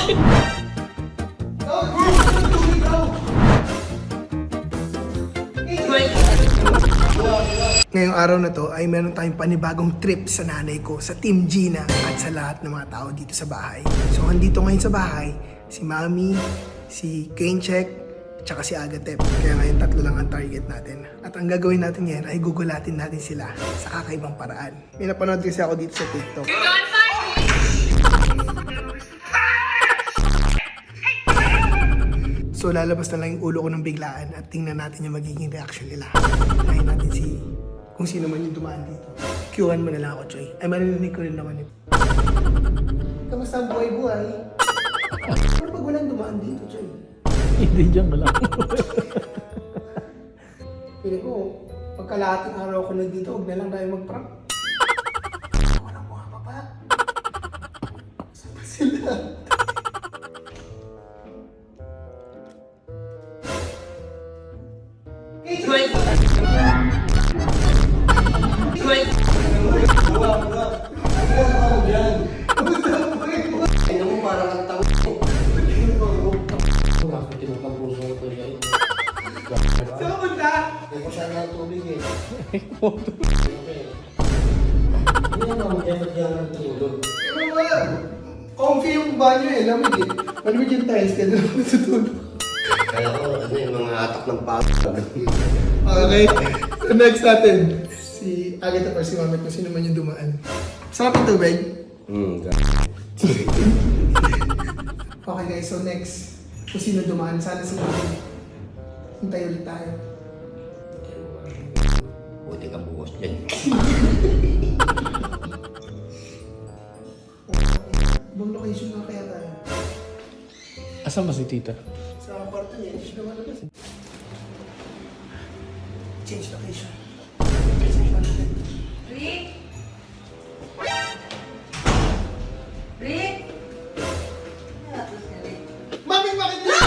Ngayong araw na to ay meron tayong panibagong trip sa nanay ko, sa Team Gina at sa lahat ng mga tao dito sa bahay. So andito ngayon sa bahay, si Mami, si Kencheck, tsaka si Agatep. Kaya ngayon tatlo lang ang target natin. At ang gagawin natin ngayon ay gugulatin natin sila sa kakaibang paraan. May napanood kasi ako dito sa TikTok. So lalabas na lang yung ulo ko ng biglaan at tingnan natin yung magiging reaction nila. Kaya natin kung sino man yung dumaan dito. Q1 mo na lang ako, Choy. Ay, marinig ko rin naman yun. Kamusta ang buhay-buhay? Ano pag walang dumaan dito, Choy? Hindi dyan ka lang. Pili ko, pagkalahating araw ko na dito, huwag na lang tayo mag-prank. Walang mga papa. Saan ba sila? Comfy yung banyo eh, lamig eh. Malamig yung tiles ka doon natutulog. Kaya ko, ano yung mga atak ng pagod. Okay, so next natin. Si Agatha or si Mami kung sino man yung dumaan. Sarap yung tubig? Okay guys, so next. Kung sino dumaan, sana si Mami. Hintay ulit tayo. Buti ka bukas dyan. Ibang location na kaya tayo. Asan ba si tita? Sa apartment niya, hindi siya naman change location. Rick? Rick? Natus ka, Rick. Mami, bakit na?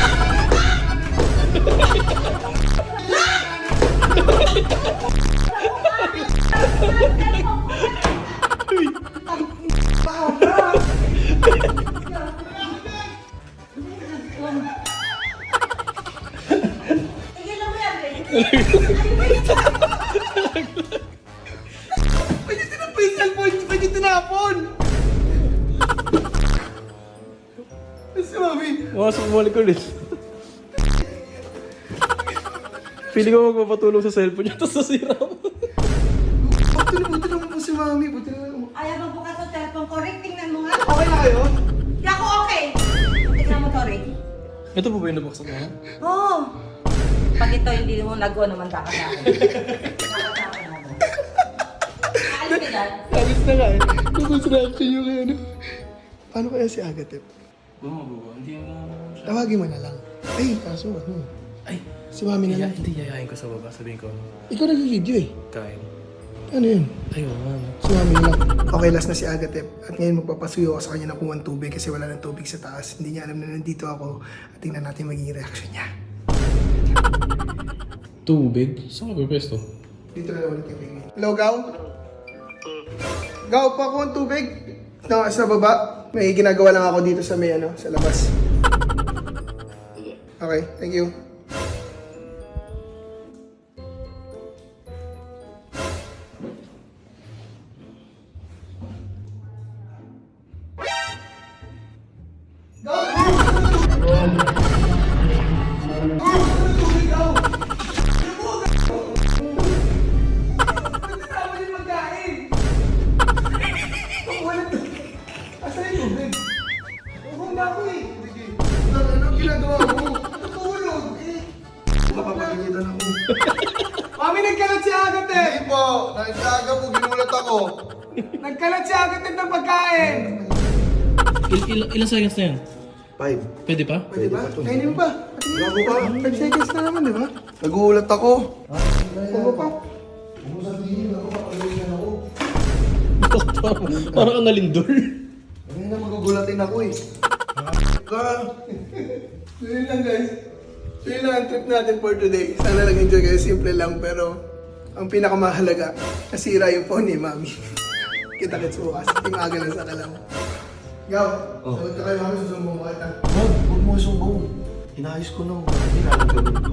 Tigilan mo yan, Rick. Pwede tinapon yung cellphone, pwede tinapon! Si Mami. Bumalik ulit. Feeling ko magpapatulong sa cellphone niya, tapos nasira mo. Buti naman po si Mami, buti naman. Ayaw magbukas ang cellphone ko, Rick. Tingnan mo nga. Okay na kayo? Hindi ako okay. Tingnan mo to, Rick. Ito po ba yung nabuksan mo? Oo. Pag ito hindi mo nagawa naman ka sa akin. Aalis ka dyan. Alis na nga eh. Tapos reaction yung ano. Paano kaya si Agatep? Bumababa, hindi mo... Tawagin mo na lang. Ay, kaso ano? Ay, Si Mami na lang. hindi yayain ko sa baba. Sabihin ko, Ikaw nag-video eh. kain. Ano yun? Ayaw, man. Si Mami na lang. Okay, last na si Agatep. At ngayon magpapasuyo ako sa kanya ng kuwan tubig kasi wala ng tubig sa taas. Hindi niya alam na nandito ako. At tingnan natin magiging reaction niya. Tubig? Saan ka pwesto? Dito na ulit kami. Hello, Gaw? Gaw, pa kuwan tubig? No, sa baba. May ginagawa lang ako dito sa may ano, sa labas. Okay, thank you. Mami, nagkalat si Agatep! Hindi po, nagsaga po, ginulat ako. Nagkalat si Agatep ng pagkain! Ilang seconds na yan? 5. Pwede pa? Pwede ba? Kainin mo ba? Bago ka. 5 seconds na naman, di ba? Nagulat ako. Bago pa. Parang ang nalindol. Hindi na magugulatin ako eh. So yun lang guys. So yun lang ang trip natin for today. Sana nag-enjoy kayo. Simple lang pero ang pinakamahalaga, nasira yung phone ni Mami. Kita-kits bukas. Timaga lang sa kalaw. Gaw, Oh. sagot ka kay mami, susumbong ko kita. Huwag mo isumbong. Inayos ko na. Hindi na alam gawin ko.